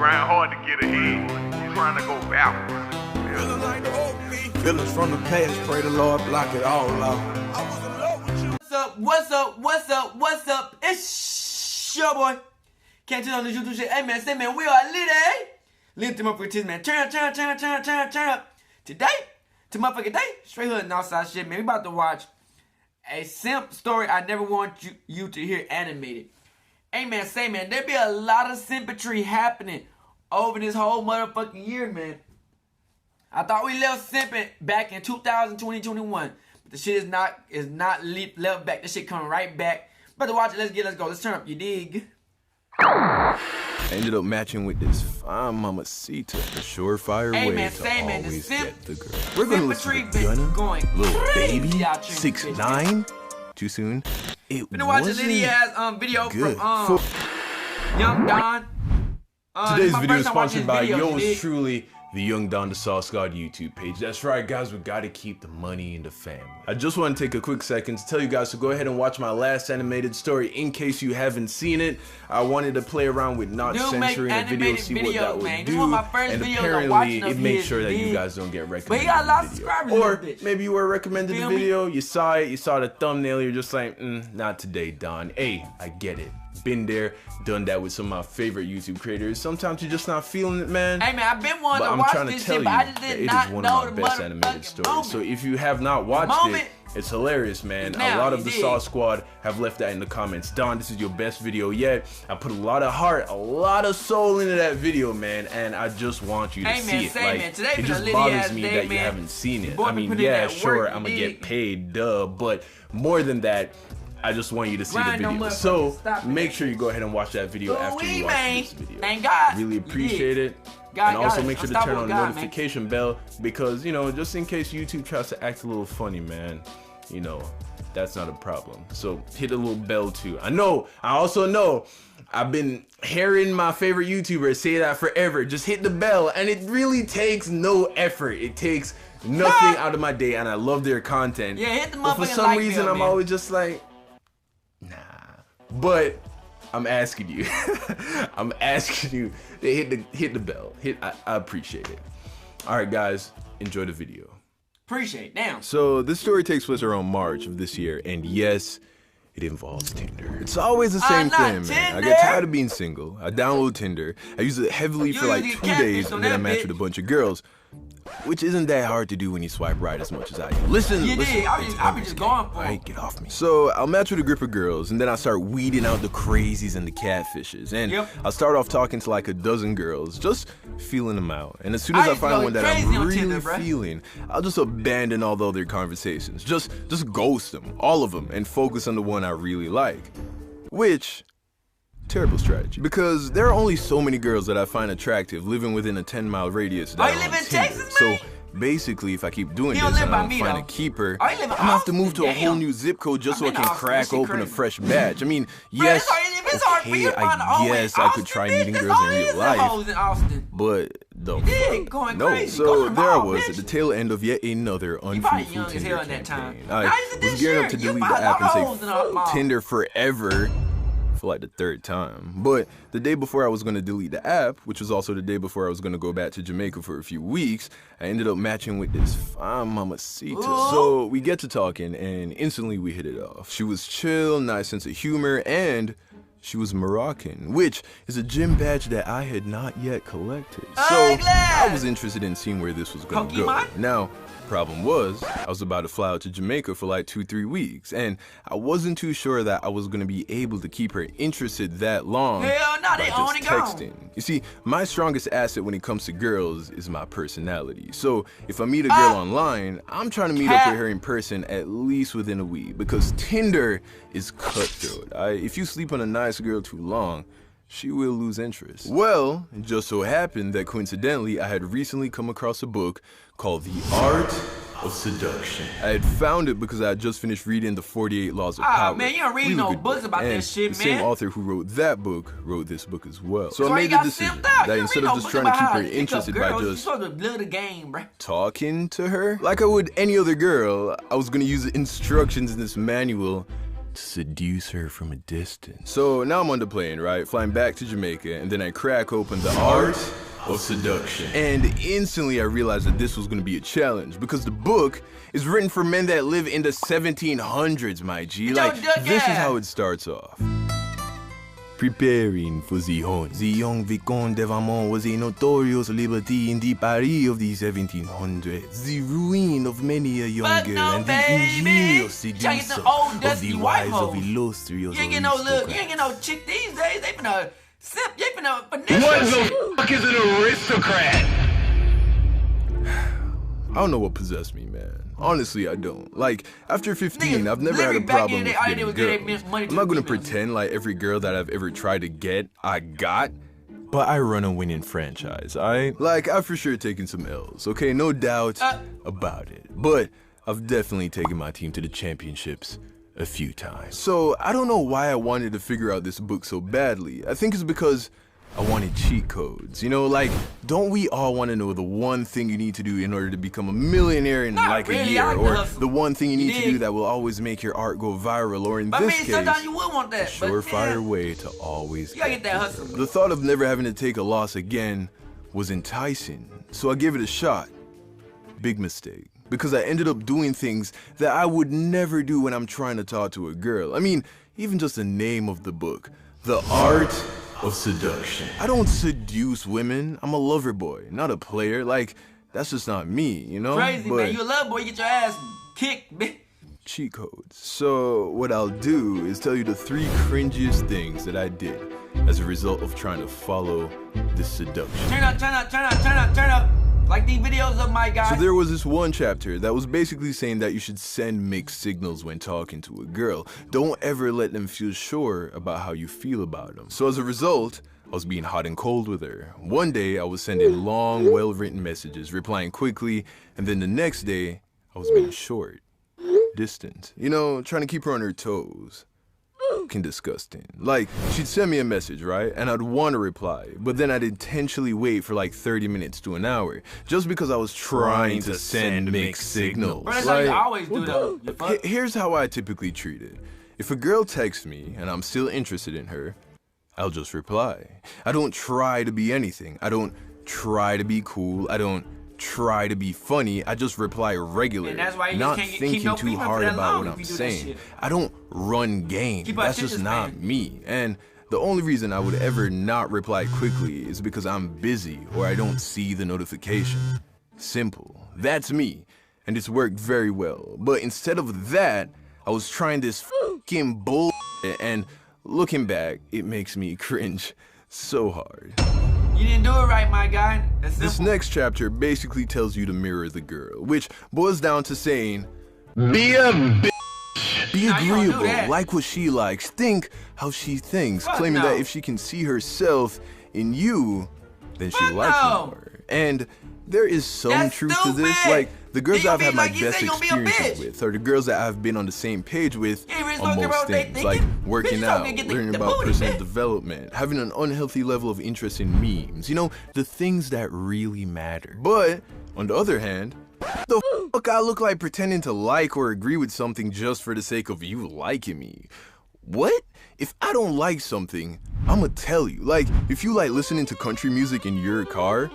grind hard to get ahead. You trying to go backwards. Feelings from the past, pray the Lord block it all out. What's up? It's your boy. Can't you on the YouTube shit? Hey man, say man, we are lit, eh? Lit to motherfucking tits, man. Turn up. Today, to motherfucking day, straight hood and outside shit, man. We about to watch a simp story I never want you to hear animated. Hey man, say man, there be a lot of simpatry happening over this whole motherfucking year, man. I thought we left simping back in 2020-21. But the shit is not left back. This shit coming right back. Better watch it. Let's go. Let's turn up. You dig? I ended up matching with this fine mamacita, the surefire way to always get the girl. We're gonna listen to Gunna, Lil Baby, 6ix9ine. Too soon. It been watching Lydia's video from Young Don. Today's video is sponsored by yours truly, the Young Don the Sauce God YouTube page. That's right, guys, we gotta keep the money in the family. I just want to take a quick second to tell you guys to go ahead and watch my last animated story in case you haven't seen it. I wanted to play around with not censoring a video, see what that would do, and apparently it made sure that you guys don't get recommended. But he got a lot of subscribers. Or maybe you were recommended the video, you saw it, you saw the thumbnail, you're just like, not today, Don. Hey, I get it. Been there, done that with some of my favorite YouTube creators. Sometimes you're just not feeling it, man. Hey man, I've been wanting to watch this shit, but I just did not know the best animated stories. So if you have not watched it, it's hilarious, man. A lot of the Sauce Squad have left that in the comments. Don, this is your best video yet. I put a lot of heart, a lot of soul into that video, man, and I just want you to see it. Like, it just bothers me that you haven't seen it. I mean, yeah, sure, I'm gonna get paid, duh, but more than that, I just want you to see the video. So make sure you go ahead and watch that video after you watch this video. Thank God. Really appreciate it. And also make sure to turn on the notification bell because, you know, just in case YouTube tries to act a little funny, man, you know, that's not a problem. So hit a little bell too. I also know I've been hearing my favorite YouTubers say that forever. Just hit the bell, and it really takes no effort. It takes nothing out of my day, and I love their content. Yeah, hit the but for some reason, I'm always just like, nah. But I'm asking you. I'm asking you to hit the bell. I appreciate it. All right, guys, enjoy the video. Appreciate it. Damn. So this story takes place around March of this year, and yes, it involves Tinder. It's always the same thing, man. I get tired of being single. I download Tinder. I use it heavily for like 2 days, and then I match with a bunch of girls. Which isn't that hard to do when you swipe right as much as I do. Listen, I'll be just going for it. Alright, get off me. So I'll match with a group of girls, and then I start weeding out the crazies and the catfishes. And I'll start off talking to like a dozen girls, just feeling them out. And as soon as I find one that I'm really feeling, I'll just abandon all the other conversations. Just ghost them, all of them, and focus on the one I really like. Which, terrible strategy, because there are only so many girls that I find attractive living within a 10-mile radius that are on Tinder. Texas, so basically, if I keep doing this and I don't find a keeper, I'm gonna have to move to a whole new zip code just so I can crack open a fresh batch. I mean, yes, okay, I guess I could try meeting girls in real life, but no. So there I was at the tail end of yet another unfruitful Tinder campaign. I was gearing up to delete the app and say fuck Tinder forever. For like the 3rd time. But the day before I was going to delete the app, which was also the day before I was going to go back to Jamaica for a few weeks, I ended up matching with this fine mamacita. So we get to talking and instantly we hit it off. She was chill, nice sense of humor, and she was Moroccan, which is a gym badge that I had not yet collected. So I was interested in seeing where this was going to go. Now, problem was, I was about to fly out to Jamaica for like 2-3 weeks, and I wasn't too sure that I was going to be able to keep her interested that long by just texting. You see, my strongest asset when it comes to girls is my personality. So if I meet a girl online, I'm trying to meet up with her in person at least within a week, because Tinder is cutthroat. If you sleep on a nice girl too long, she will lose interest. Well, it just so happened that coincidentally, I had recently come across a book called The Art of Seduction. I had found it because I had just finished reading The 48 Laws of Power. Man, you don't read no books about that shit, man. The same author who wrote that book wrote this book as well. So I made the decision that instead of just trying to keep her interested by just talking to her like I would any other girl, I was going to use the instructions in this manual to seduce her from a distance. So now I'm on the plane, right? Flying back to Jamaica, and then I crack open The Art of Seduction. And instantly I realized that this was gonna be a challenge because the book is written for men that live in the 1700s, my G. Like, this is how it starts off. Preparing for the hunt. The young Vicomte de Valmont was a notorious liberty in the Paris of the 1700s. The ruin of many a young girl and the ingenious seducer of the wives of illustrious You ain't get no look, you ain't get no chick these days. They finna simp, they finna finesse. What the fuck is an aristocrat? I don't know what possessed me, man. Honestly, I don't. Like, after 15, I've never had a problem with getting girls. I'm not gonna pretend like every girl that I've ever tried to get, I got. But I run a winning franchise, alright? Like, I've for sure taken some L's, okay? No doubt about it. But I've definitely taken my team to the championships a few times. So, I don't know why I wanted to figure out this book so badly. I think it's because I wanted cheat codes, you know, like, don't we all want to know the one thing you need to do in order to become a millionaire in like a year, or the one thing you need to do that will always make your art go viral, or in this case, sometimes you would want that, a surefire way to always you gotta get that hustle. The thought of never having to take a loss again was enticing, so I gave it a shot. Big mistake, because I ended up doing things that I would never do when I'm trying to talk to a girl. I mean, even just the name of the book, The Art of Seduction. I don't seduce women. I'm a lover boy, not a player. Like, that's just not me, you know? Crazy, but man. You a lover boy, you get your ass kicked, bitch. Cheat codes. So what I'll do is tell you the 3 cringiest things that I did as a result of trying to follow this seduction. Turn up, turn up, turn up, turn up, turn up. Like these videos of my guy. So there was this one chapter that was basically saying that you should send mixed signals when talking to a girl. Don't ever let them feel sure about how you feel about them. So as a result, I was being hot and cold with her. One day I was sending long, well-written messages, replying quickly, and then the next day I was being short, distant. You know, trying to keep her on her toes. Fucking disgusting. Like, she'd send me a message, right? And I'd want to reply, but then I'd intentionally wait for like 30 minutes to an hour, just because I was trying to send mixed signals. Bro, that's how you always do though. Here's how I typically treat it. If a girl texts me and I'm still interested in her, I'll just reply. I don't try to be anything. I don't try to be cool. I don't try to be funny. I just reply regularly, not thinking too hard about what I'm saying. I don't run game. That's just not me. And the only reason I would ever not reply quickly is because I'm busy or I don't see the notification. Simple. That's me. And it's worked very well. But instead of that, I was trying this fucking bullshit, and looking back, it makes me cringe so hard. You didn't do it right, my guy. That's simple. This next chapter basically tells you to mirror the girl, which boils down to saying, be a bitch. Be agreeable, like what she likes, think how she thinks, claiming that if she can see herself in you, then she'll like you more. And there is some truth to this. Like, the girls I've had my best experiences with are the girls that I've been on the same page with on most things, like working out, learning about personal development, having an unhealthy level of interest in memes, you know, the things that really matter. But, on the other hand, the fuck I look like pretending to like or agree with something just for the sake of you liking me? What? If I don't like something, I'ma tell you. Like, if you like listening to country music in your car,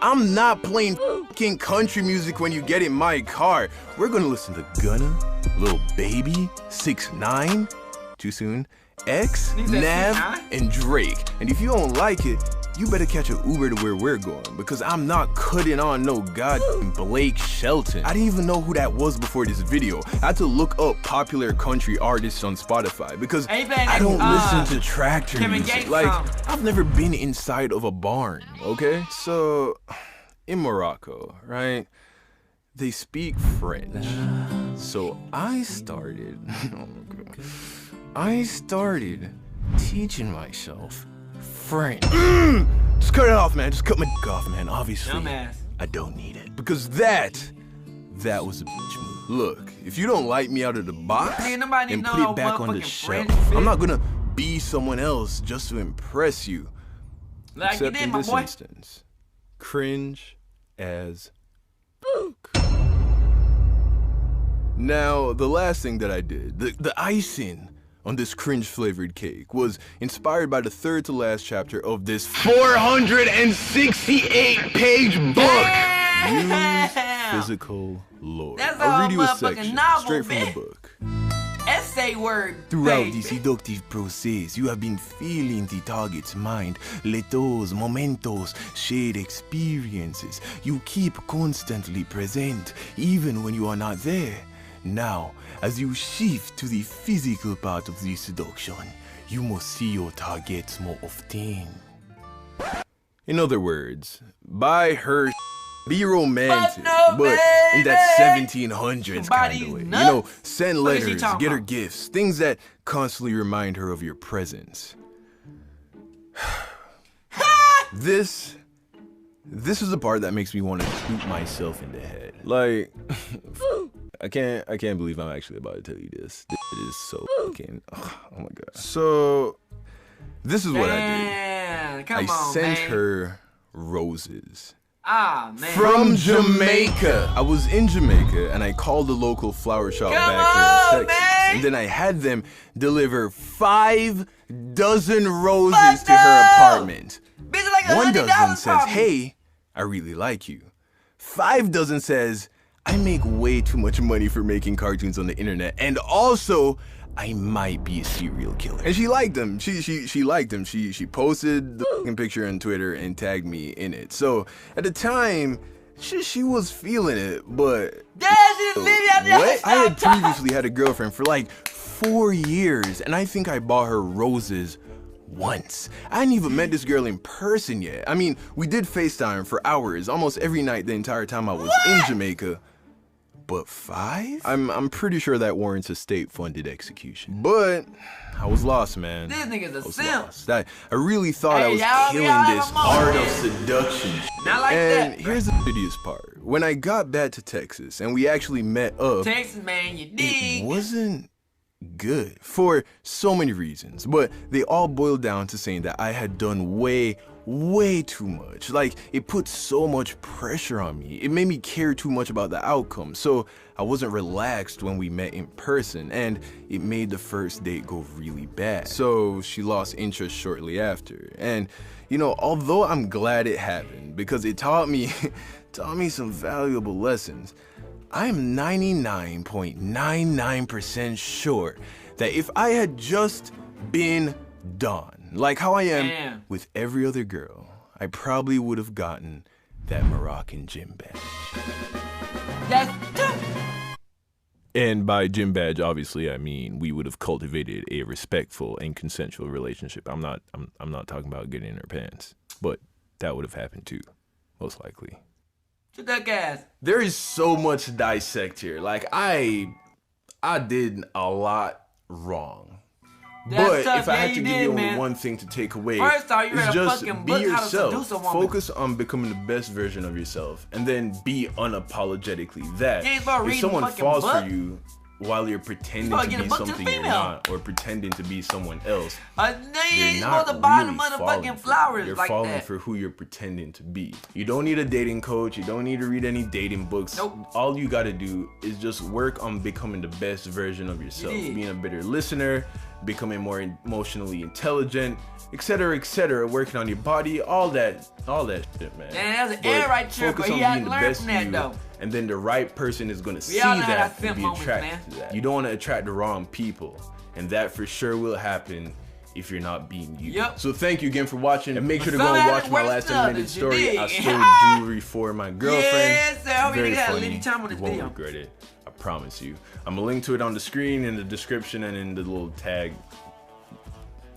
I'm not playing fucking country music when you get in my car. We're gonna listen to Gunna, Lil Baby, 6ix9ine, too soon, X, Nav, and Drake. And if you don't like it, you better catch an Uber to where we're going, because I'm not cutting on no goddamn Blake Shelton. I didn't even know who that was before this video. I had to look up popular country artists on Spotify, because I don't listen to tractor music. Like, I've never been inside of a barn, okay? So, in Morocco, right, they speak French. So I started teaching myself French. Just cut it off, man. Just cut my dick off, man. Obviously, I don't need it. Because that was a bitch move. Look, if you don't like me out of the box, then put it back on the shelf. I'm not gonna be someone else just to impress you. Except in this instance, cringe as fuck. Now, the last thing that I did, the icing on this cringe-flavored cake was inspired by the third to last chapter of this 468-page book. Use physical lore. That's I'll a read you a motherfucking section novel, straight from man. the book. Essay word. Throughout baby. the seductive process, you have been feeling the target's mind, letos, momentos, shared experiences. You keep constantly present, even when you are not there. Now, as you shift to the physical part of the seduction, you must see your targets more often. In other words, buy her, be romantic, but in that 1700s kind of way. You know, send letters, get her gifts, things that constantly remind her of your presence. This is the part that makes me want to shoot myself in the head. Like, I can't believe I'm actually about to tell you this. This is so fucking, oh my God. So, this is what I did. I sent her roses. Ah, man. From Jamaica. I was in Jamaica and I called the local flower shop back here in Texas. Man. And then I had them deliver 5 dozen roses to her apartment. Bitch, like 1 dozen says, probably. hey, I really like you. 5 dozen says, I make way too much money for making cartoons on the internet. And also, I might be a serial killer. And she liked them. She liked them. She posted the fucking picture on Twitter and tagged me in it. So at the time, she was feeling it, but what? I had previously had a girlfriend for like 4 years, and I think I bought her roses once. I hadn't even met this girl in person yet. I mean, we did FaceTime for hours, almost every night the entire time I was in Jamaica. But 5? I'm pretty sure that warrants a state-funded execution. But I was lost, man. This nigga's a simp. I really thought I was killing this art of seduction. Not like and that. here's the shittiest part. When I got back to Texas and we actually met up, Texas, man, you dig. it wasn't good for so many reasons, but they all boiled down to saying that I had done way too much. Like, it put so much pressure on me. It made me care too much about the outcome. So I wasn't relaxed when we met in person, and it made the first date go really bad. So she lost interest shortly after. And, you know, although I'm glad it happened because it taught me some valuable lessons, I'm 99.99% sure that if I had just been done like how I am with every other girl, I probably would have gotten that Moroccan gym badge. That's tough. And by gym badge, obviously, I mean we would have cultivated a respectful and consensual relationship. I'm not talking about getting in her pants, but that would have happened too, most likely. That gas. There is so much to dissect here. Like I did a lot wrong. But if I had to give you only one thing to take away, it's just be yourself. Focus on becoming the best version of yourself, and then be unapologetically that. If someone falls for you while you're pretending to be something you're not, or pretending to be someone else, they're not really falling for you. You're falling for who you're pretending to be. You don't need a dating coach. You don't need to read any dating books. Nope. All you gotta do is just work on becoming the best version of yourself, being a better listener, becoming more emotionally intelligent, etc., working on your body, all that shit, man. Man, that's an air right there, but he had to learn from that, though. And then the right person is gonna see that and be attracted to that. You don't want to attract the wrong people, and that for sure will happen if you're not being you. Yep. So thank you again for watching, and make sure to go and watch my last 10-minute story. I stole jewelry for my girlfriend. Yes, sir. I hope you got a little time on this video. You video. won't regret it. I promise you. I'm gonna link to it on the screen, in the description, and in the little tag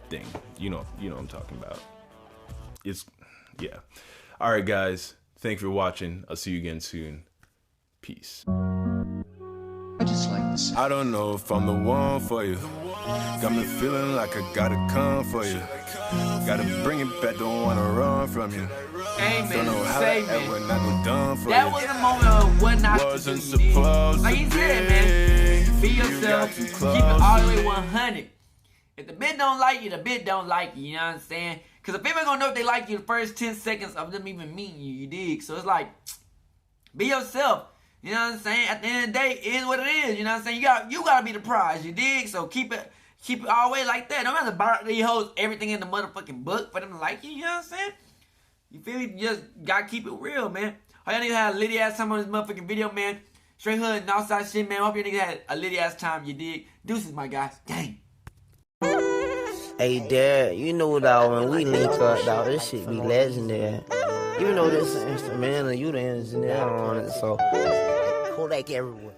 thing. You know what I'm talking about. Yeah. All right, guys. Thank you for watching. I'll see you again soon. Peace. I just like this. I don't know if I'm the one for you. Got me feeling like I gotta come for you. Gotta bring it back, don't wanna run from you. Amen. Don't know how that ever not go done for that you. was a moment of what not Wasn't to do. supposed Like to you be. said, man. Be You yourself. got too Keep it close all the to way me. 100. If the bitch don't like you, the bitch don't like you. You know what I'm saying? Because the people gonna know if they like you the first 10 seconds of them even meeting you. You dig? So it's like, be yourself. You know what I'm saying? At the end of the day, it is what it is. You know what I'm saying? You gotta be the prize. You dig? So keep it Keep it all the way like that. Don't have to buy these hoes everything in the motherfucking book for them to like you. You know what I'm saying? You feel me? You just gotta keep it real, man. All y'all niggas had a litty ass time on this motherfucking video, man. Straight hood and outside shit, man. Hope you niggas had a litty ass time. You dig? Deuces, my guys. Dang. Hey, Dad, you know, dog, when we link up, dog, this shit be legendary. Even though this is instrumental, you the engineer on it, so Kodak everywhere.